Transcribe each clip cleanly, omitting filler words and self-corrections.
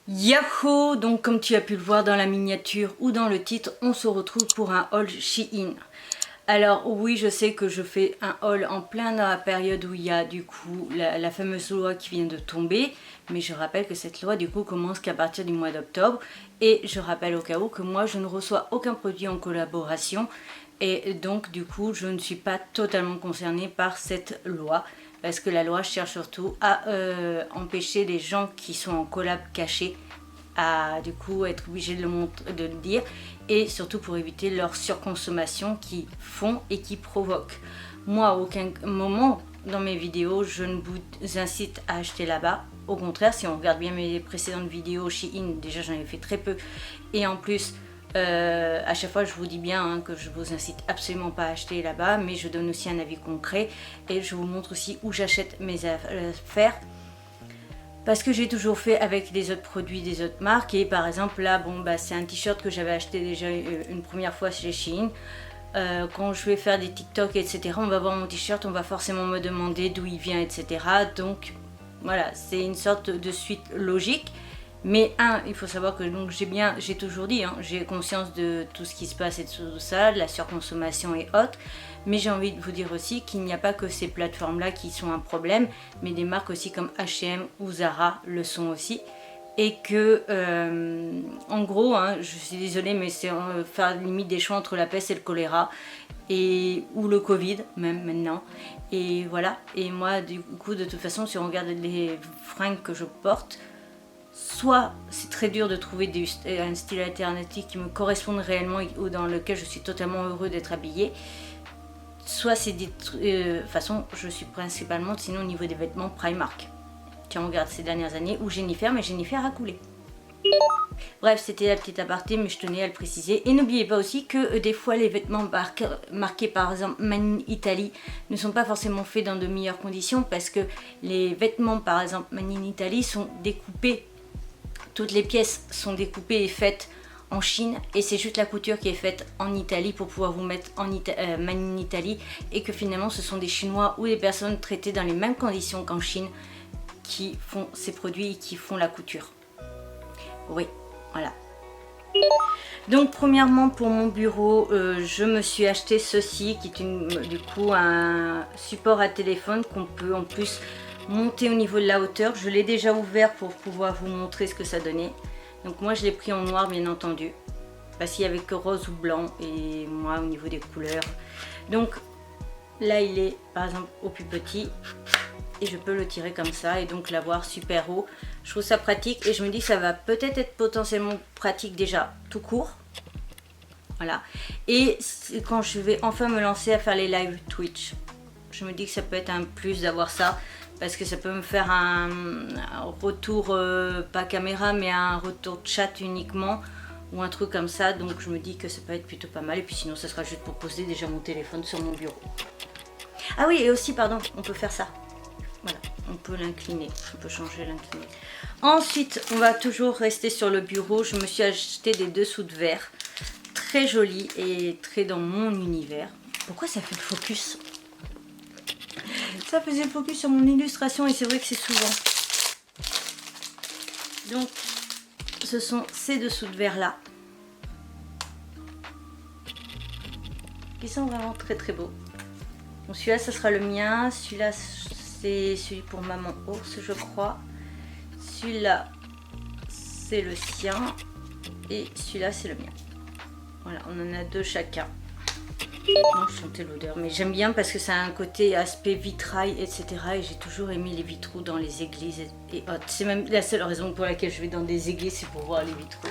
Yahoo! Donc comme tu as pu le voir dans la miniature ou dans le titre, on se retrouve pour un haul Shein. Alors oui, je sais que je fais un haul en plein dans la période où il y a du coup la fameuse loi qui vient de tomber, mais je rappelle que cette loi du coup commence qu'à partir du mois d'octobre, et je rappelle au cas où que moi je ne reçois aucun produit en collaboration, et donc du coup je ne suis pas totalement concernée par cette loi, parce que la loi cherche surtout à empêcher les gens qui sont en collab caché à du coup être obligés de le dire, et surtout pour éviter leur surconsommation qu'ils font et qui provoquent. Moi, à aucun moment dans mes vidéos, je ne vous incite à acheter là-bas. Au contraire, si on regarde bien mes précédentes vidéos Shein, déjà j'en ai fait très peu, et en plus à chaque fois je vous dis bien que je vous incite absolument pas à acheter là-bas, mais je donne aussi un avis concret et je vous montre aussi où j'achète mes affaires, parce que j'ai toujours fait avec des autres produits des autres marques. Et par exemple là, bon bah c'est un t-shirt que j'avais acheté déjà une première fois chez Shein. Quand je vais faire des TikTok etc, on va voir mon t-shirt, on va forcément me demander d'où il vient etc. Donc voilà, c'est une sorte de suite logique. Mais il faut savoir que donc j'ai toujours dit, j'ai conscience de tout ce qui se passe et de tout ça, de la surconsommation et autres. Mais j'ai envie de vous dire aussi qu'il n'y a pas que ces plateformes-là qui sont un problème, mais des marques aussi comme H&M ou Zara le sont aussi. Et que, en gros, je suis désolée, mais c'est faire limite des choix entre la peste et le choléra, ou le Covid, même maintenant. Et voilà, et moi, du coup, de toute façon, si on regarde les fringues que je porte, soit c'est très dur de trouver un style alternatif qui me corresponde réellement ou dans lequel je suis totalement heureux d'être habillée, soit c'est des façon je suis principalement sinon au niveau des vêtements Primark. Tiens, on regarde ces dernières années, ou Jennifer, mais Jennifer a coulé. Bref, c'était la petite aparté, mais je tenais à le préciser. Et n'oubliez pas aussi que des fois les vêtements marqués par exemple Made in Italy ne sont pas forcément faits dans de meilleures conditions, parce que les vêtements par exemple Made in Italy sont découpés, toutes les pièces sont découpées et faites en Chine, et c'est juste la couture qui est faite en Italie pour pouvoir vous mettre en Made in Italy, et que finalement ce sont des Chinois ou des personnes traitées dans les mêmes conditions qu'en Chine qui font ces produits et qui font la couture. Oui, voilà. Donc premièrement, pour mon bureau, je me suis acheté ceci qui est du coup un support à téléphone qu'on peut en plus monter au niveau de la hauteur. Je l'ai déjà ouvert pour pouvoir vous montrer ce que ça donnait. Donc moi je l'ai pris en noir bien entendu, parce qu'il n'y avait que rose ou blanc, et moi au niveau des couleurs. Donc là il est par exemple au plus petit, et je peux le tirer comme ça et donc l'avoir super haut. Je trouve ça pratique, et je me dis que ça va peut-être être potentiellement pratique déjà tout court. Voilà. Et quand je vais enfin me lancer à faire les live Twitch, je me dis que ça peut être un plus d'avoir ça, parce que ça peut me faire un retour, pas caméra, mais un retour de chat uniquement, ou un truc comme ça. Donc je me dis que ça peut être plutôt pas mal, et puis sinon ça sera juste pour poser déjà mon téléphone sur mon bureau. Ah oui, et aussi pardon, on peut faire ça. Voilà, on peut l'incliner, on peut changer l'incliner. Ensuite, on va toujours rester sur le bureau. Je me suis acheté des dessous de verre, très jolis et très dans mon univers. Pourquoi ça fait le focus? Ça faisait le focus sur mon illustration, et c'est vrai que c'est souvent. Donc, ce sont ces dessous de verre là, qui sont vraiment très très beaux. Donc celui-là, ça sera le mien. Celui-là, c'est celui pour maman ours, je crois. Celui-là, c'est le sien. Et celui-là, c'est le mien. Voilà, on en a deux chacun. Non, je sentais l'odeur, mais j'aime bien parce que ça a un côté aspect vitrail, etc. Et j'ai toujours aimé les vitraux dans les églises et autres. C'est même la seule raison pour laquelle je vais dans des églises, c'est pour voir les vitraux.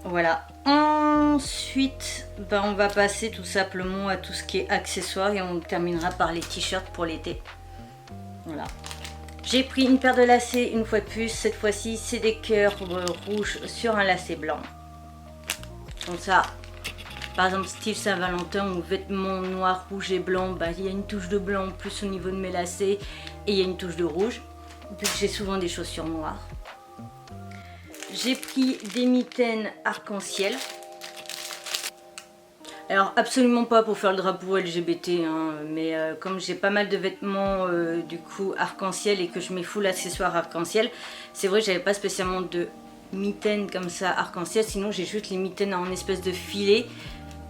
Voilà. Ensuite, on va passer tout simplement à tout ce qui est accessoires, et on terminera par les t-shirts pour l'été. Voilà. J'ai pris une paire de lacets une fois de plus. Cette fois-ci, c'est des cœurs rouges sur un lacet blanc. Comme ça, par exemple style Saint-Valentin ou vêtements noirs, rouge et blanc, il y a une touche de blanc plus au niveau de mes lacets, et il y a une touche de rouge, vu que j'ai souvent des chaussures noires. J'ai pris des mitaines arc-en-ciel. Alors absolument pas pour faire le drapeau LGBT, hein, mais comme j'ai pas mal de vêtements du coup arc-en-ciel et que je mets full accessoires arc-en-ciel, c'est vrai que j'avais pas spécialement de mitaines comme ça arc-en-ciel, sinon j'ai juste les mitaines en espèce de filet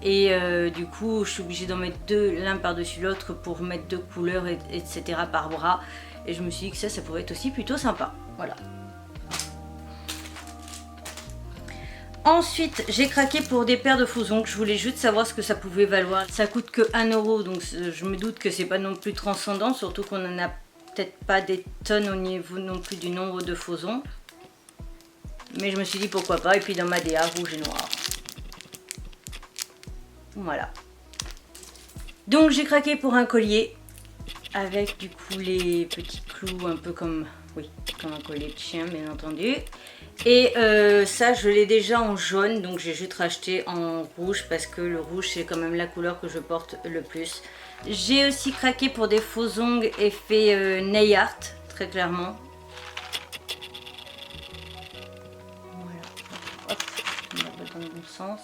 et du coup je suis obligée d'en mettre deux l'un par-dessus l'autre pour mettre deux couleurs etc. par bras, et je me suis dit que ça pourrait être aussi plutôt sympa, voilà. Ensuite, j'ai craqué pour des paires de faux ongles. Je voulais juste savoir ce que ça pouvait valoir. Ça coûte que 1 €, donc je me doute que c'est pas non plus transcendant, surtout qu'on en a peut-être pas des tonnes au niveau non plus du nombre de faux ongles. Mais je me suis dit pourquoi pas, et puis dans ma DA, rouge et noir. Voilà. Donc j'ai craqué pour un collier, avec du coup les petits clous un peu comme, oui, comme un collier de chien bien entendu. Et ça je l'ai déjà en jaune, donc j'ai juste racheté en rouge parce que le rouge c'est quand même la couleur que je porte le plus. J'ai aussi craqué pour des faux ongles effet nail art, très clairement. Voilà, hop, on va dans le bon sens.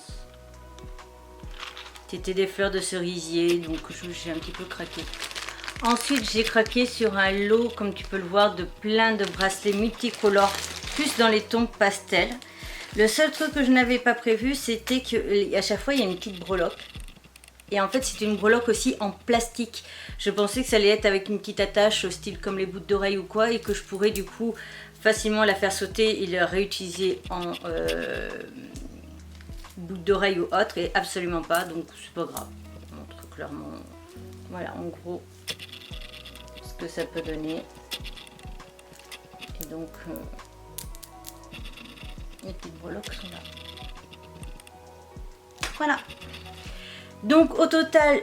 C'était des fleurs de cerisier, donc j'ai un petit peu craqué. Ensuite j'ai craqué sur un lot, comme tu peux le voir, de plein de bracelets multicolores, plus dans les tons pastel. Le seul truc que je n'avais pas prévu, c'était qu'à chaque fois il y a une petite breloque. Et en fait c'est une breloque aussi en plastique. Je pensais que ça allait être avec une petite attache, style comme les boucles d'oreilles ou quoi, et que je pourrais du coup facilement la faire sauter et la réutiliser en boucles d'oreilles ou autre, et absolument pas, donc c'est pas grave. Je montre clairement, voilà en gros ce que ça peut donner. Et donc les petites breloques sont là. Voilà. Donc au total,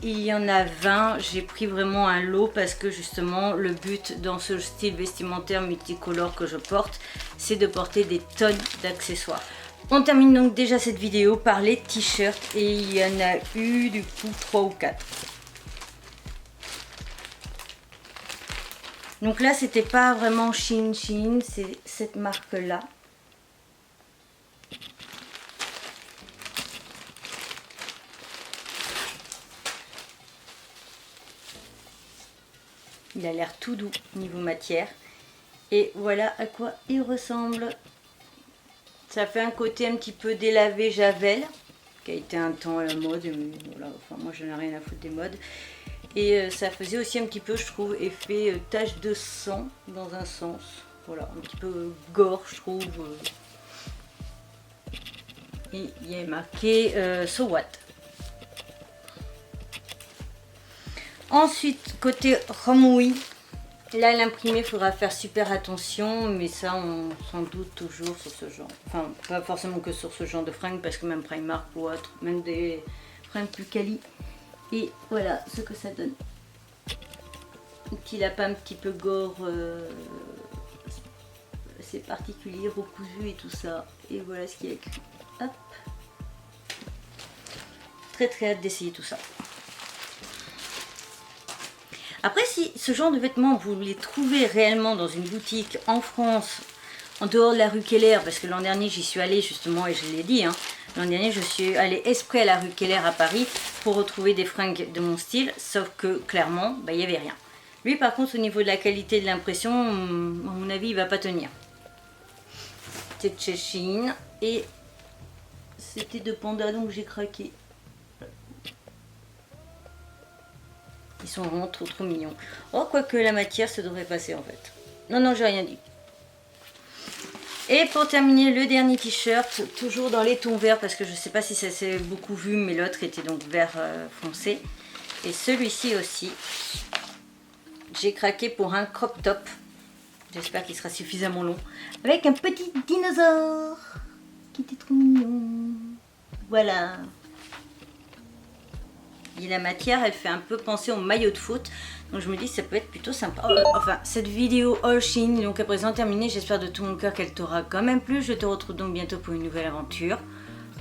il y en a 20. J'ai pris vraiment un lot parce que justement le but dans ce style vestimentaire multicolore que je porte, c'est de porter des tonnes d'accessoires. On termine donc déjà cette vidéo par les t-shirts, et il y en a eu du coup 3 ou 4. Donc là c'était pas vraiment Shein, c'est cette marque là. Il a l'air tout doux niveau matière. Et voilà à quoi il ressemble. Ça fait un côté un petit peu délavé Javel, qui a été un temps à la mode. Mais voilà, enfin, moi je n'ai rien à foutre des modes. Et ça faisait aussi un petit peu, je trouve, effet tache de sang dans un sens. Voilà, un petit peu gore, je trouve. Et il y a marqué So What. Ensuite, côté Romui, là l'imprimé, il faudra faire super attention, mais ça on s'en doute toujours sur ce genre. Enfin, pas forcément que sur ce genre de fringues, parce que même Primark ou autre, même des fringues plus quali. Et voilà ce que ça donne. Un petit lapin un petit peu gore, c'est particulier, recousu et tout ça. Et voilà ce qu'il y a écrit. Hop. Très très hâte d'essayer tout ça. Après, si ce genre de vêtements vous les trouvez réellement dans une boutique en France, en dehors de la rue Keller, parce que l'an dernier j'y suis allée justement, et je l'ai dit, hein, l'an dernier je suis allée exprès à la rue Keller à Paris pour retrouver des fringues de mon style, sauf que clairement, bah, il n'y avait rien. Lui par contre, au niveau de la qualité de l'impression, à mon avis il va pas tenir. C'est de chez Shein, et c'était de Panda, donc j'ai craqué. Ils sont vraiment trop mignons. Oh, quoique la matière, ça devrait passer en fait. Non, j'ai rien dit. Et pour terminer, le dernier t-shirt, toujours dans les tons verts, parce que je ne sais pas si ça s'est beaucoup vu, mais l'autre était donc vert foncé. Et celui-ci aussi, j'ai craqué pour un crop top. J'espère qu'il sera suffisamment long. Avec un petit dinosaure qui était trop mignon. Voilà. Et la matière, elle fait un peu penser au maillot de foot. Donc je me dis ça peut être plutôt sympa. Enfin, cette vidéo All Shein est donc à présent terminée. J'espère de tout mon cœur qu'elle t'aura quand même plu. Je te retrouve donc bientôt pour une nouvelle aventure.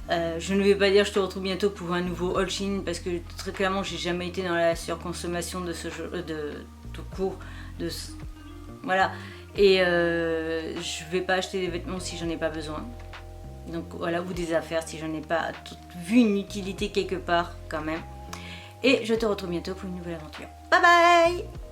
Je ne vais pas dire je te retrouve bientôt pour un nouveau All Shein, parce que très clairement j'ai jamais été dans la surconsommation de ce jeu, de tout court. Voilà. Et je vais pas acheter des vêtements si j'en ai pas besoin. Donc voilà, ou des affaires si je n'ai pas vu une utilité quelque part quand même. Et je te retrouve bientôt pour une nouvelle aventure. Bye bye!